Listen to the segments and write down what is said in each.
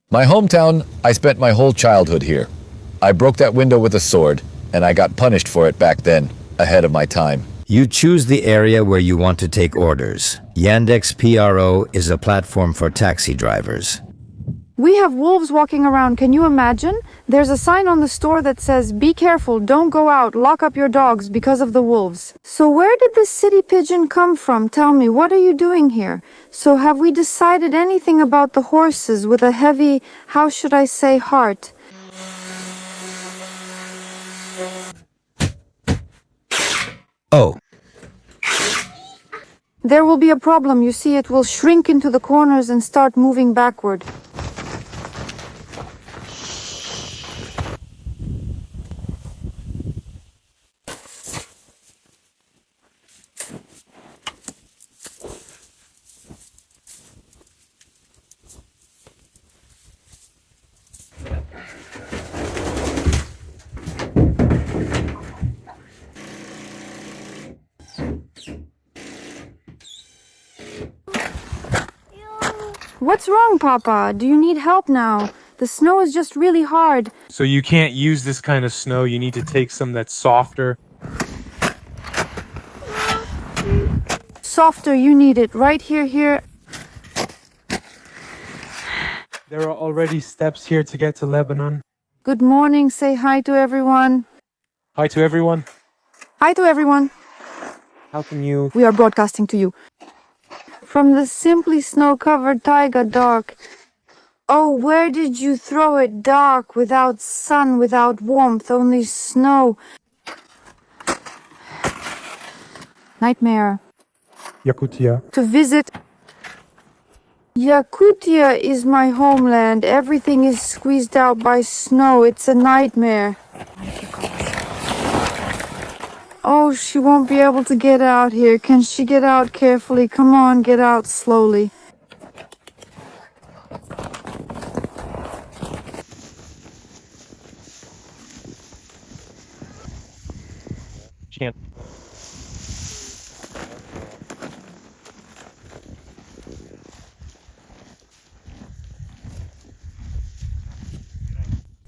My hometown, I spent my whole childhood here. I broke that window with a sword, and I got punished for it back then, ahead of my time. You choose the area where you want to take orders. Yandex PRO is a platform for taxi drivers. We have wolves walking around, can you imagine? There's a sign on the store that says, "Be careful, don't go out, lock up your dogs because of the wolves." So where did this city pigeon come from? Tell me, what are you doing here? So have we decided anything about the horses with a heavy, how should I say, heart? Oh. There will be a problem, you see, it will shrink into the corners and start moving backward. What's wrong, Papa? Do you need help now? The snow is just really hard. So you can't use this kind of snow. You need to take some that's softer. Softer, you need it. Right here. There are already steps here to get to Lebanon. Good morning. Say hi to everyone. Hi to everyone. Hi to everyone. How can you... We are broadcasting to you. From the simply snow-covered taiga dark. Oh, where did you throw it? Dark, without sun, without warmth, only snow. Nightmare. Yakutia. To visit. Yakutia is my homeland. Everything is squeezed out by snow. It's a nightmare. Oh, she won't be able to get out here. Can she get out carefully? Come on, get out slowly. Chant.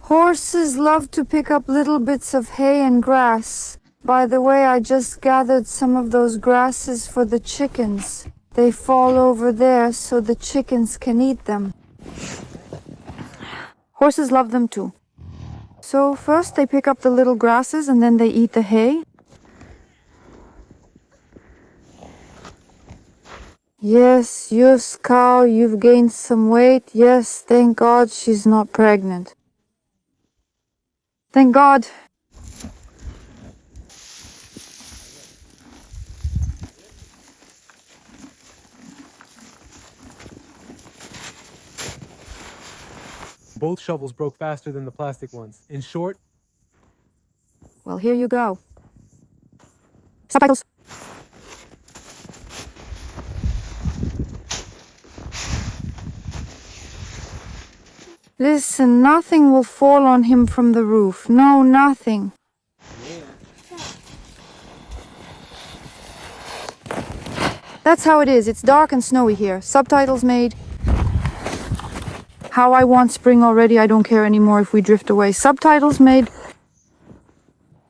Horses love to pick up little bits of hay and grass. By the way, I just gathered some of those grasses for the chickens. They fall over there so the chickens can eat them. Horses love them too. So first they pick up the little grasses and then they eat the hay. Yes, Yus cow, you've gained some weight. Yes, thank God she's not pregnant. Thank God. Both shovels broke faster than the plastic ones. In short... Well, here you go. Subtitles. Listen, nothing will fall on him from the roof. No, nothing. That's how it is. It's dark and snowy here. Subtitles made. How I want spring already. I don't care anymore if we drift away. Subtitles made.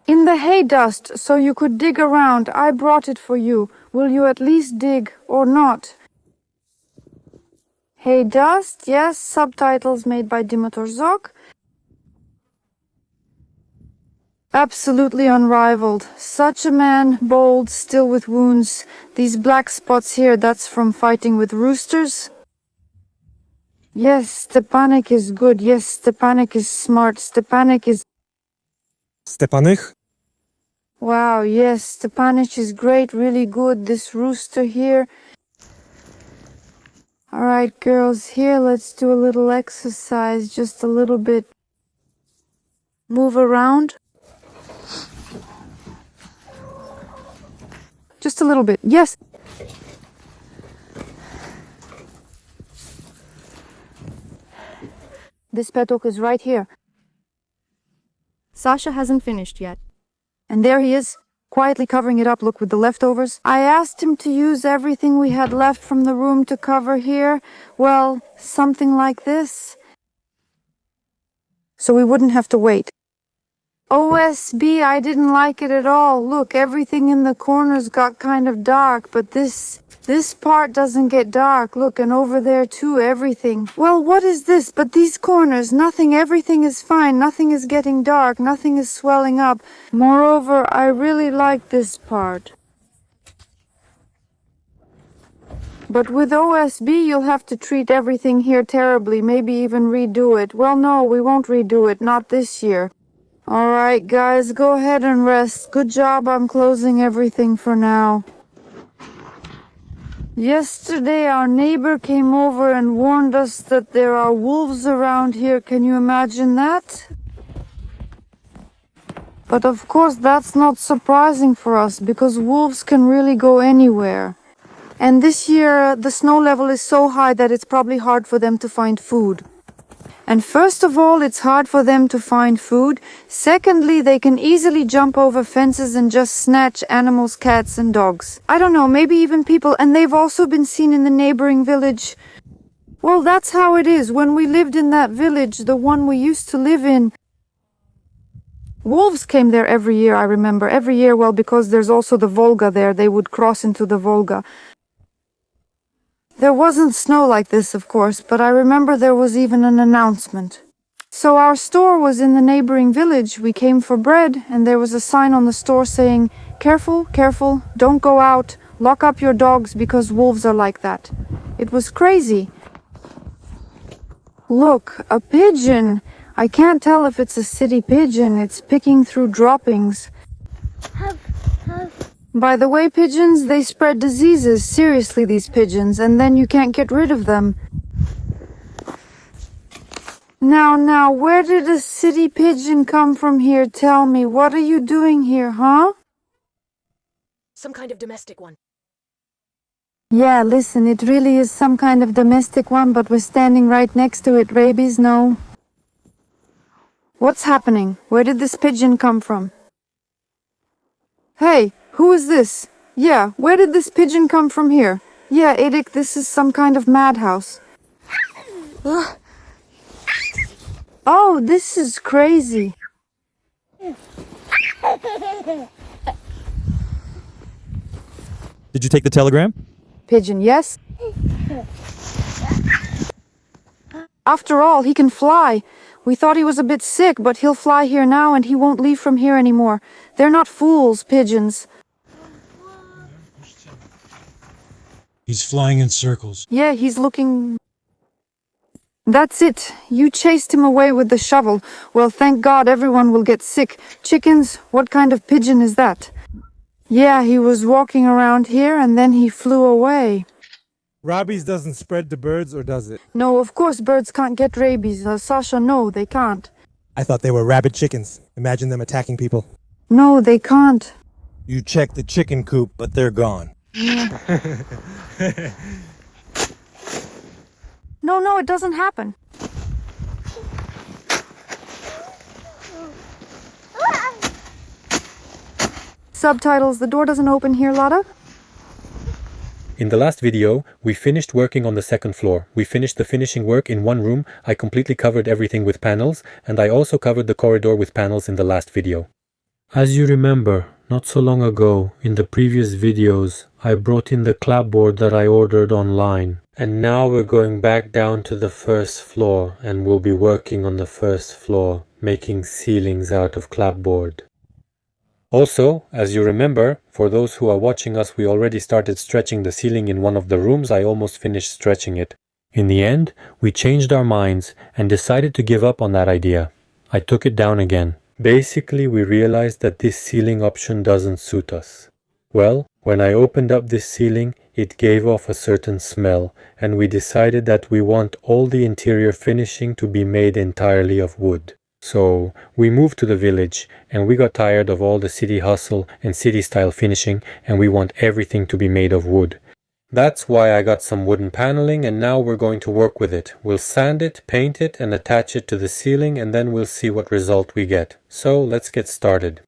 In the hay dust, so you could dig around. I brought it for you. Will you at least dig or not? Hay dust, yes. Subtitles made by Dimitar Zok. Absolutely unrivaled. Such a man, bold, still with wounds. These black spots here, that's from fighting with roosters. Yes, Stepanek is good. Yes, Stepanek is smart. Stepanek is... Stepanych? Wow, yes, Stepanek is great, really good. This rooster here. All right, girls, here, let's do a little exercise, just a little bit. Move around. Just a little bit, yes. This petok is right here. Sasha hasn't finished yet. And there he is, quietly covering it up, look, with the leftovers. I asked him to use everything we had left from the room to cover here. Well, something like this. so we wouldn't have to wait. OSB, I didn't like it at all. Look, everything in the corners got kind of dark, but this part doesn't get dark. Look, and over there too, everything. Well, what is this? But these corners, nothing, everything is fine. Nothing is getting dark. Nothing is swelling up. Moreover, I really like this part. But with OSB, you'll have to treat everything here terribly, maybe even redo it. Well, no, we won't redo it, not this year. All right, guys, go ahead and rest. Good job, I'm closing everything for now. Yesterday, our neighbor came over and warned us that there are wolves around here. Can you imagine that? But of course, that's not surprising for us, because wolves can really go anywhere. And this year, the snow level is so high that it's probably hard for them to find food. And first of all, it's hard for them to find food. Secondly, they can easily jump over fences and just snatch animals, cats and dogs. I don't know, maybe even people. And they've also been seen in the neighboring village. Well, that's how it is. When we lived in that village, the one we used to live in, wolves came there every year, I remember. Every year, well, because there's also the Volga there. They would cross into the Volga. There wasn't snow like this, of course, but I remember there was even an announcement. So our store was in the neighboring village. We came for bread, and there was a sign on the store saying, "Careful, careful, don't go out, lock up your dogs because wolves are like that." It was crazy. Look, a pigeon. I can't tell if it's a city pigeon. It's picking through droppings. By the way, pigeons, they spread diseases, seriously, these pigeons, and then you can't get rid of them. Now, where did a city pigeon come from here? Tell me, what are you doing here, huh? Some kind of domestic one. Yeah, listen, it really is some kind of domestic one, but we're standing right next to it. Rabies, no. What's happening? Where did this pigeon come from? Hey! Who is this? Yeah, where did this pigeon come from here? Yeah, Edik, this is some kind of madhouse. Oh, this is crazy. Did you take the telegram? Pigeon, yes? After all, he can fly. We thought he was a bit sick, but he'll fly here now and he won't leave from here anymore. They're not fools, pigeons. He's flying in circles. Yeah, he's looking... That's it. You chased him away with the shovel. Well, thank God everyone will get sick. Chickens, what kind of pigeon is that? Yeah, he was walking around here and then he flew away. Rabies doesn't spread to birds, or does it? No, of course birds can't get rabies. Sasha, no, they can't. I thought they were rabid chickens. Imagine them attacking people. No, they can't. You check the chicken coop, but they're gone. No, it doesn't happen. Subtitles, the door doesn't open here, Lada? In the last video, we finished working on the second floor. We finished the finishing work in one room. I completely covered everything with panels, and I also covered the corridor with panels in the last video. As you remember, not so long ago, in the previous videos, I brought in the clapboard that I ordered online. And now we're going back down to the first floor, and we'll be working on the first floor, making ceilings out of clapboard. Also, as you remember, for those who are watching us, we already started stretching the ceiling in one of the rooms. I almost finished stretching it. In the end, we changed our minds and decided to give up on that idea. I took it down again. Basically, we realized that this ceiling option doesn't suit us. Well, when I opened up this ceiling, it gave off a certain smell, and we decided that we want all the interior finishing to be made entirely of wood. So we moved to the village, and we got tired of all the city hustle and city style finishing, and we want everything to be made of wood. That's why I got some wooden paneling, and now we're going to work with it. We'll sand it, paint it, and attach it to the ceiling, and then we'll see what result we get. So let's get started.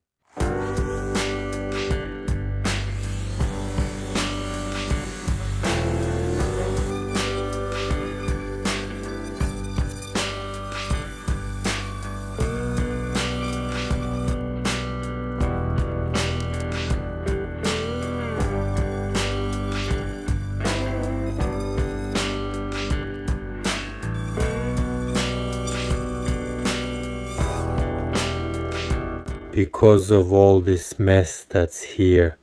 because of all this mess that's here.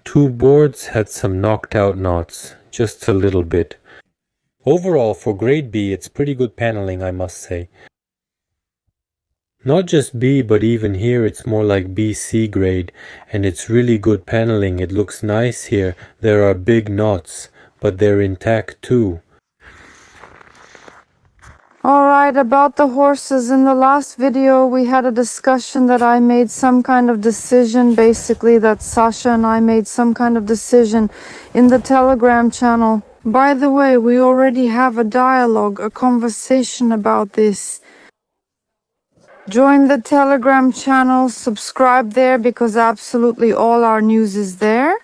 2 boards had some knocked out knots, just a little bit. Overall, for grade B, it's pretty good paneling, I must say. Not just B, but even here it's more like BC grade, and it's really good paneling. It looks nice here. There are big knots, but they're intact too. Alright, about the horses. In the last video, we had a discussion that I made some kind of decision, basically that Sasha and I made some kind of decision in the Telegram channel. By the way, we already have a dialogue, a conversation about this. Join the Telegram channel, subscribe there because absolutely all our news is there.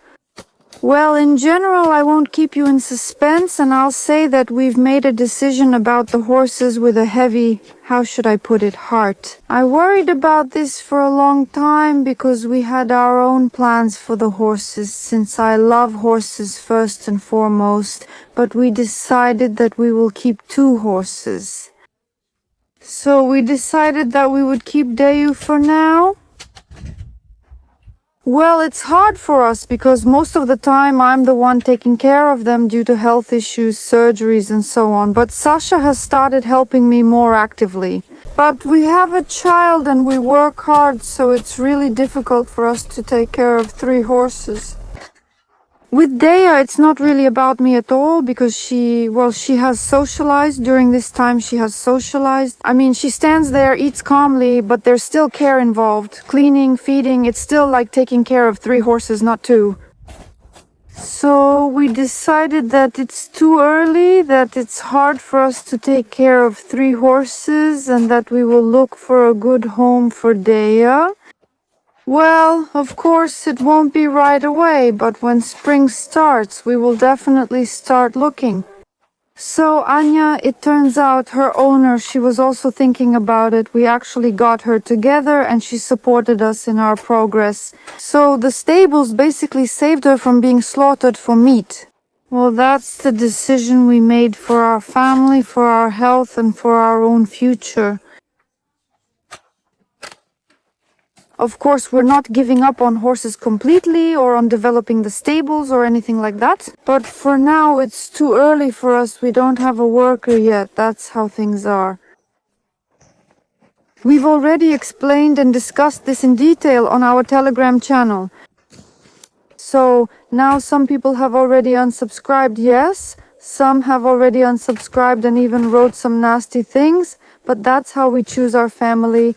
Well, in general, I won't keep you in suspense, and I'll say that we've made a decision about the horses with a heavy, how should I put it, heart. I worried about this for a long time because we had our own plans for the horses, since I love horses first and foremost, but we decided that we will keep 2 horses. So we decided that we would keep Dayu for now. Well, it's hard for us because most of the time I'm the one taking care of them due to health issues, surgeries and so on. But Sasha has started helping me more actively. But we have a child and we work hard, so it's really difficult for us to take care of 3 horses. With Dea, it's not really about me at all because she has socialized. During this time, she has socialized. I mean, she stands there, eats calmly, but there's still care involved. Cleaning, feeding, it's still like taking care of 3 horses, not 2. So we decided that it's too early, that it's hard for us to take care of 3 horses, and that we will look for a good home for Dea. Well, of course, it won't be right away, but when spring starts, we will definitely start looking. So, Anya, it turns out her owner, she was also thinking about it. We actually got her together and she supported us in our progress. So, the stables basically saved her from being slaughtered for meat. Well, that's the decision we made for our family, for our health, and for our own future. Of course, we're not giving up on horses completely or on developing the stables or anything like that. But for now, it's too early for us. We don't have a worker yet. That's how things are. We've already explained and discussed this in detail on our Telegram channel. So now some people have already unsubscribed, yes. Some have already unsubscribed and even wrote some nasty things. But that's how we choose our family.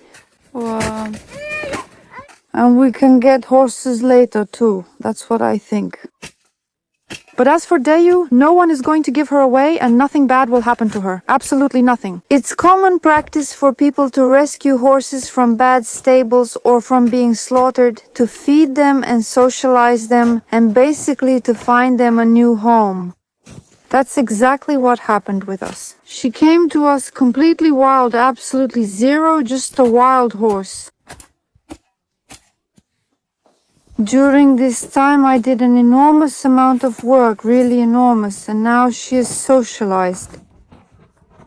And we can get horses later too. That's what I think. But as for Dayu, no one is going to give her away and nothing bad will happen to her. Absolutely nothing. It's common practice for people to rescue horses from bad stables or from being slaughtered, to feed them and socialize them, and basically to find them a new home. That's exactly what happened with us. She came to us completely wild, absolutely zero, just a wild horse. During this time I did an enormous amount of work, really enormous, and now she is socialized.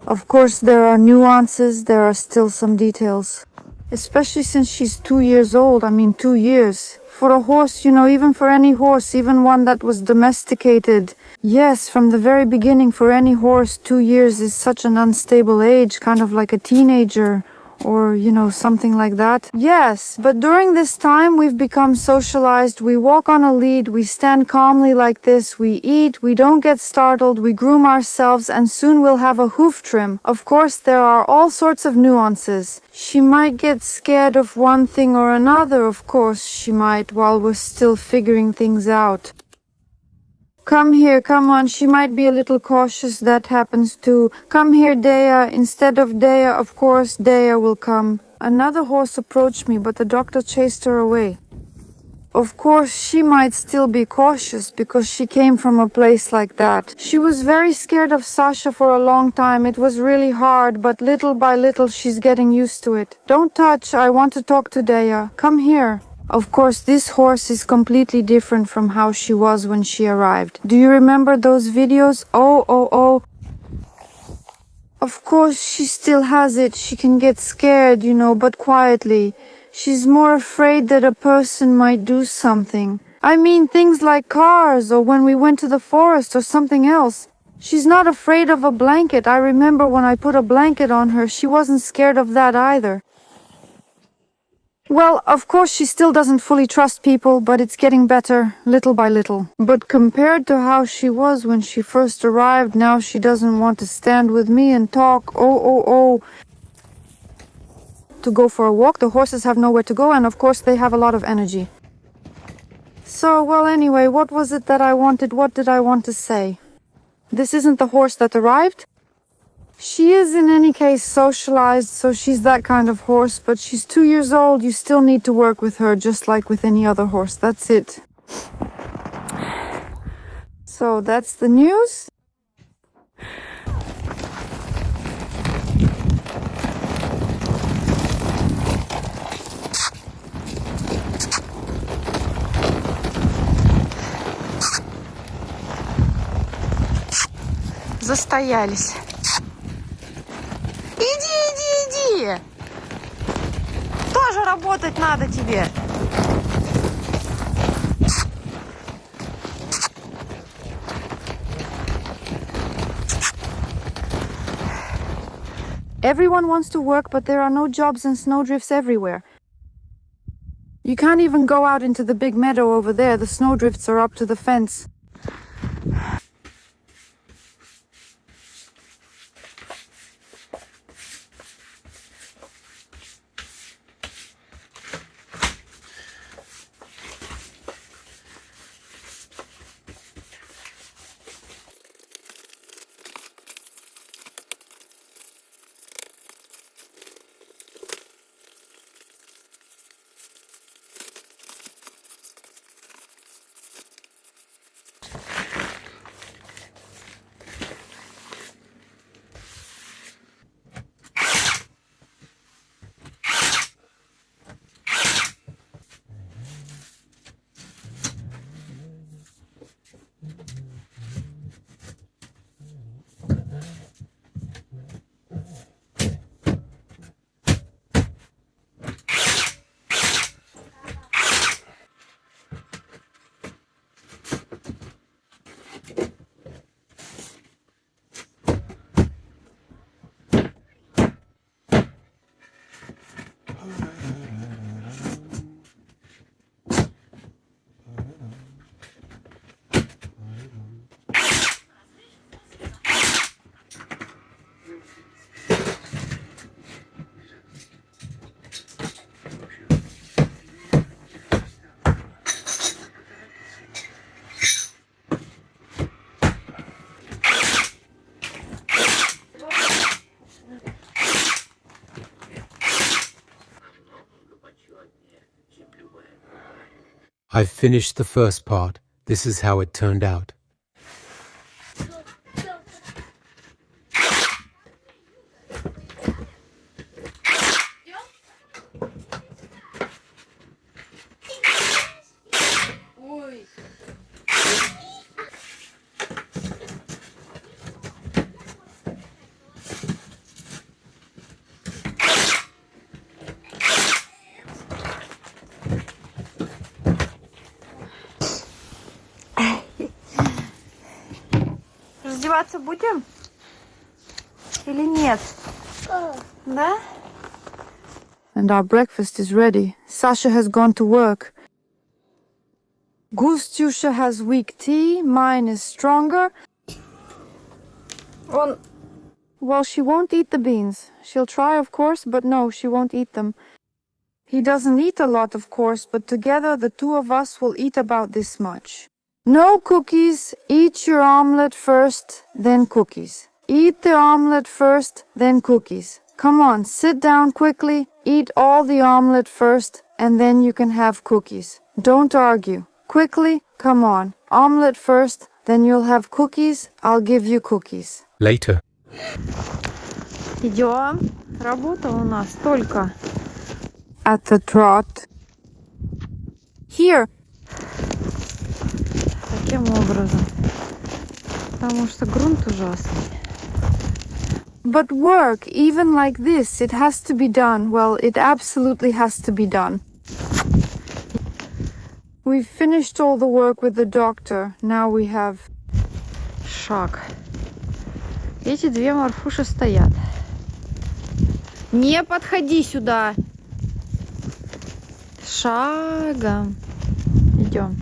Of course there are nuances, there are still some details. Especially since she's 2 years old, 2 years. For a horse, even for any horse, even one that was domesticated. Yes, from the very beginning, for any horse, 2 years is such an unstable age, kind of like a teenager. Or, something like that. Yes, but during this time we've become socialized. We walk on a lead, we stand calmly like this, we eat, we don't get startled, we groom ourselves, and soon we'll have a hoof trim. Of course, there are all sorts of nuances. She might get scared of one thing or another, of course she might, while we're still figuring things out. Come here, come on, she might be a little cautious, that happens too. Come here, Dea. Instead of Dea, of course, Dea will come. Another horse approached me, but the doctor chased her away. Of course, she might still be cautious, because she came from a place like that. She was very scared of Sasha for a long time. It was really hard, but little by little she's getting used to it. Don't touch, I want to talk to Dea. Come here. Of course, this horse is completely different from how she was when she arrived. Do you remember those videos? Oh. Of course, she still has it. She can get scared, but quietly. She's more afraid that a person might do something. I mean things like cars or when we went to the forest or something else. She's not afraid of a blanket. I remember when I put a blanket on her, she wasn't scared of that either. Well, of course she still doesn't fully trust people, but it's getting better, little by little. But compared to how she was when she first arrived, now she doesn't want to stand with me and talk. Oh. To go for a walk, the horses have nowhere to go, and of course they have a lot of energy. So, well, anyway, what was it that I wanted? What did I want to say? This isn't the horse that arrived? She is in any case socialized, so she's that kind of horse, but she's 2 years old. You still need to work with her just like with any other horse. That's it. So that's the news. Застоялись. Иди. Тоже работать надо тебе. Everyone wants to work, but there are no jobs and snowdrifts everywhere. You can't even go out into the big meadow over there. The snowdrifts are up to the fence. I've finished the first part. This is how it turned out. Раздеваться будем? Или нет? Да? And our breakfast is ready. Sasha has gone to work. Gustyusha has weak tea. Mine is stronger. Well, she won't eat the beans. She'll try, of course, but no, she won't eat them. He doesn't eat a lot, of course, but together the two of us will eat about this much. No cookies. Eat your omelet first, then cookies. Eat the omelet first, then cookies. Come on, sit down quickly. Eat all the omelet first, and then you can have cookies. Don't argue. Quickly, come on. Omelet first, then you'll have cookies. I'll give you cookies. Later. Идем. Работа у нас только. At the trot. Here. Таким образом. Потому что грунт ужасный. But work, even like this, it has to be done. Well, it absolutely has to be done. We've finished all the work with the doctor. Now we have... Шаг. Эти две морфуши стоят. Не подходи сюда! Шагом. Идем.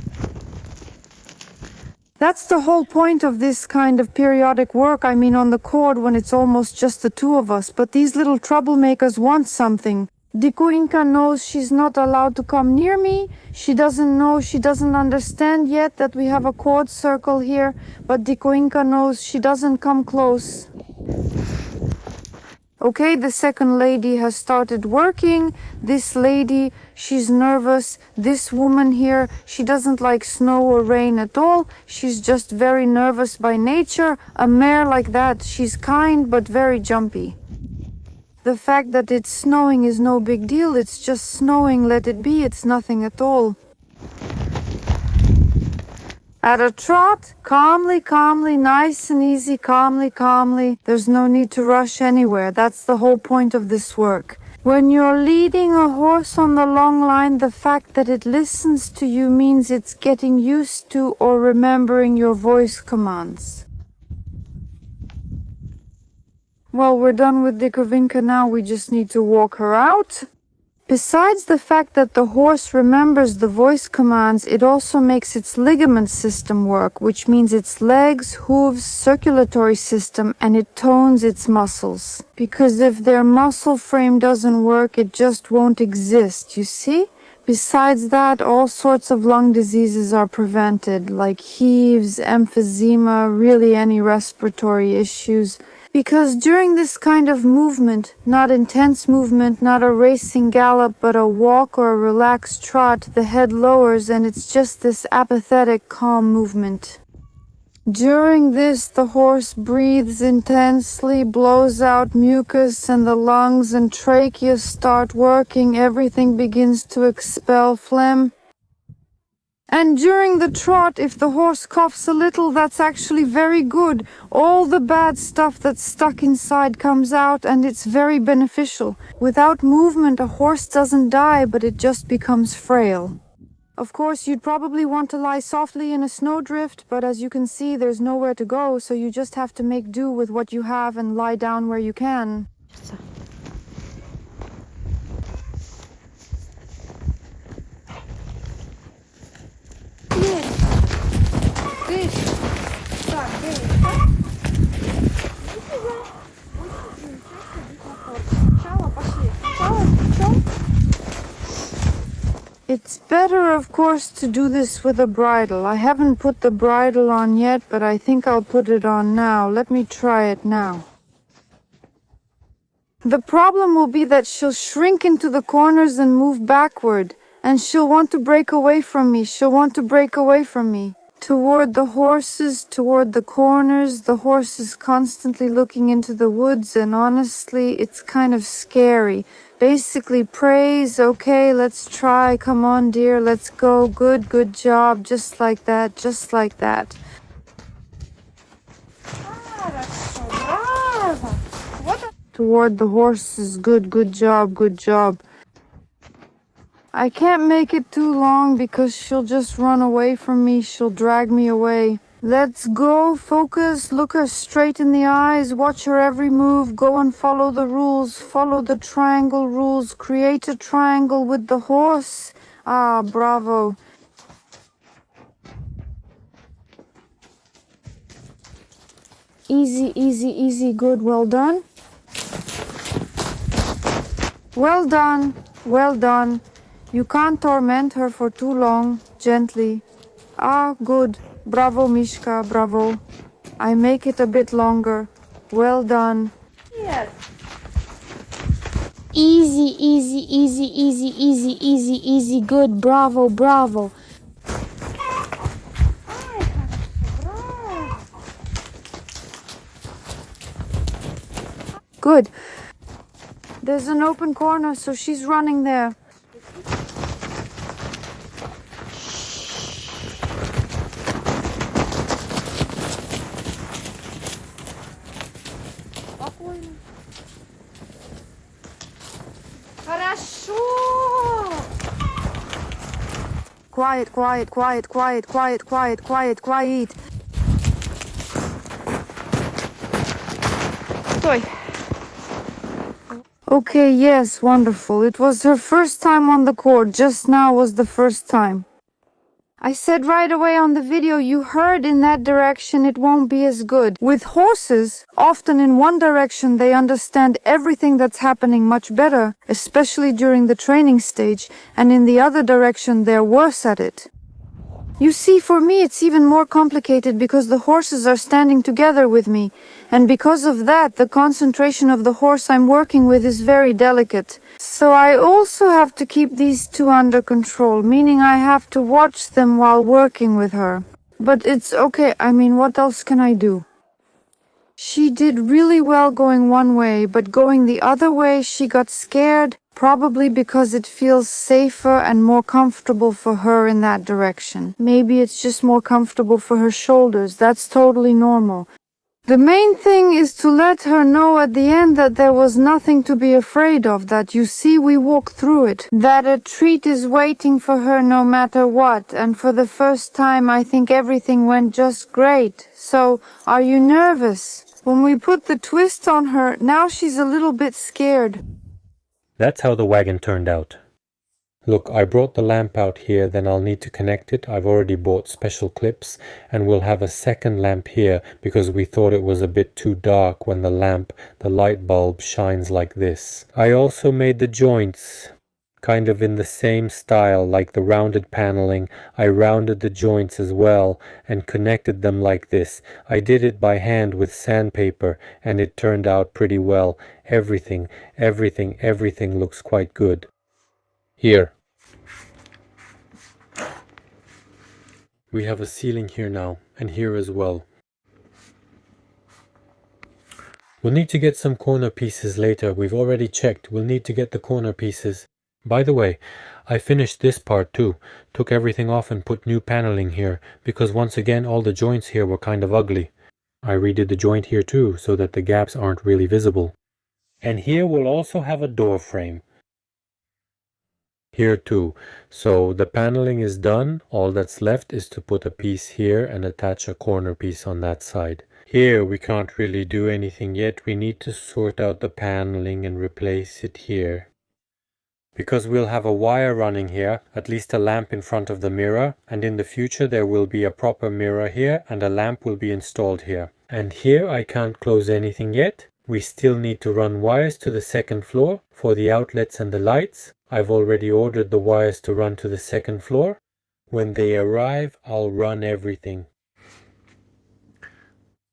That's the whole point of this kind of periodic work. I mean, on the chord when it's almost just the two of us. But these little troublemakers want something. Dikuinka knows she's not allowed to come near me. She doesn't know, she doesn't understand yet that we have a chord circle here. But Dikuinka knows she doesn't come close. Okay, the second lady has started working. This lady, she's nervous. This woman here, she doesn't like snow or rain at all. She's just very nervous by nature. A mare like that, she's kind but very jumpy. The fact that it's snowing is no big deal. It's just snowing, let it be. It's nothing at all. At a trot, calmly, calmly, nice and easy, calmly, calmly. There's no need to rush anywhere. That's the whole point of this work. When you're leading a horse on the long line, the fact that it listens to you means it's getting used to or remembering your voice commands. Well, we're done with Dikovinka now. We just need to walk her out. Besides the fact that the horse remembers the voice commands, it also makes its ligament system work, which means its legs, hooves, circulatory system, and it tones its muscles. Because if their muscle frame doesn't work, it just won't exist, you see? Besides that, all sorts of lung diseases are prevented, like heaves, emphysema, really any respiratory issues. Because during this kind of movement, not intense movement, not a racing gallop, but a walk or a relaxed trot, the head lowers and it's just this apathetic, calm movement. During this, the horse breathes intensely, blows out mucus, and the lungs and trachea start working. Everything begins to expel phlegm. And during the trot, if the horse coughs a little, that's actually very good. All the bad stuff that's stuck inside comes out, and it's very beneficial. Without movement, a horse doesn't die, but it just becomes frail. Of course, you'd probably want to lie softly in a snowdrift, but as you can see, there's nowhere to go, so you just have to make do with what you have and lie down where you can. It's better, of course, to do this with a bridle. I haven't put the bridle on yet, but I think I'll put it on now. Let me try it now. The problem will be that she'll shrink into the corners and move backward, and she'll want to break away from me. She'll want to break away from me. Toward the horses, toward the corners. The horse is constantly looking into the woods, and honestly, it's kind of scary. Basically, praise, okay, let's try, come on dear, let's go, good job, just like that, just like that. Toward the horses, good job, good job. I can't make it too long because she'll just run away from me, she'll drag me away. Let's go, focus, look her straight in the eyes, watch her every move, go and follow the rules, follow the triangle rules, create a triangle with the horse. Ah, bravo. Easy, easy, easy, good, well done. Well done, well done. You can't torment her for too long, gently. Ah, good. Bravo, Mishka, bravo. I make it a bit longer. Well done. Yes. Easy, easy, easy, easy, easy, easy, easy, good. Bravo, bravo. Good. There's an open corner, so she's running there. Spokojnie. Quiet, quiet, quiet, quiet, quiet, quiet, quiet, quiet. Sтой. Okay, yes, wonderful. It was her first time on the court. Just now was the first time. I said right away on the video, you heard in that direction it won't be as good. With horses, often in one direction they understand everything that's happening much better, especially during the training stage, and in the other direction they're worse at it. You see, for me it's even more complicated because the horses are standing together with me, and because of that the concentration of the horse I'm working with is very delicate. So I also have to keep these two under control, meaning I have to watch them while working with her. But it's okay, I mean, what else can I do? She did really well going one way, but going the other way she got scared, probably because it feels safer and more comfortable for her in that direction. Maybe it's just more comfortable for her shoulders, that's totally normal. The main thing is to let her know at the end that there was nothing to be afraid of, that you see we walked through it, that a treat is waiting for her no matter what, and for the first time I think everything went just great. So, are you nervous? When we put the twist on her, now she's a little bit scared. That's how the wagon turned out. Look, I brought the lamp out here, then I'll need to connect it. I've already bought special clips, and we'll have a second lamp here because we thought it was a bit too dark when the light bulb shines like this. I also made the joints kind of in the same style like the rounded paneling. I rounded the joints as well and connected them like this. I did it by hand with sandpaper and it turned out pretty well. Everything looks quite good. Here. We have a ceiling here now, and here as well. We'll need to get some corner pieces later. We've already checked. We'll need to get the corner pieces. By the way, I finished this part too. Took everything off and put new paneling here, because once again all the joints here were kind of ugly. I redid the joint here too, so that the gaps aren't really visible. And here we'll also have a door frame. Here too. So the paneling is done. All that's left is to put a piece here and attach a corner piece on that side. Here we can't really do anything yet. We need to sort out the paneling and replace it here. Because we'll have a wire running here, at least a lamp in front of the mirror, and in the future there will be a proper mirror here and a lamp will be installed here. And here I can't close anything yet. We still need to run wires to the second floor for the outlets and the lights. I've already ordered the wires to run to the second floor. When they arrive, I'll run everything.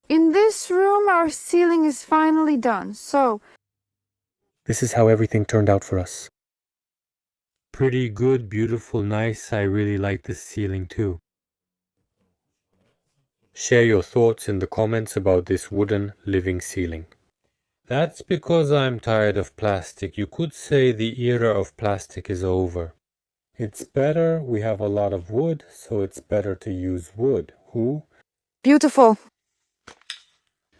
In this room, our ceiling is finally done, so... This is how everything turned out for us. Pretty good, beautiful, nice. I really like this ceiling too. Share your thoughts in the comments about this wooden living ceiling. That's because I'm tired of plastic. You could say the era of plastic is over. It's better, we have a lot of wood, so it's better to use wood. Who? Beautiful.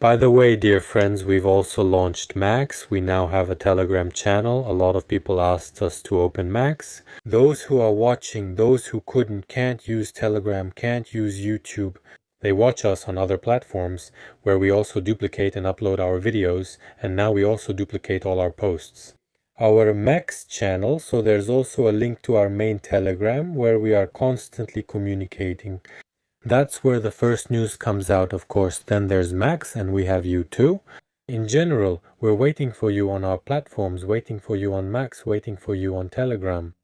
By the way, dear friends, we've also launched Max. We now have a Telegram channel. A lot of people asked us to open Max. Those who are watching, those who can't use Telegram, can't use YouTube, they watch us on other platforms where we also duplicate and upload our videos, and now we also duplicate all our posts. Our Max channel, so there's also a link to our main Telegram where we are constantly communicating. That's where the first news comes out, of course. Then there's Max and we have you too. In general, we're waiting for you on our platforms, waiting for you on Max, waiting for you on Telegram.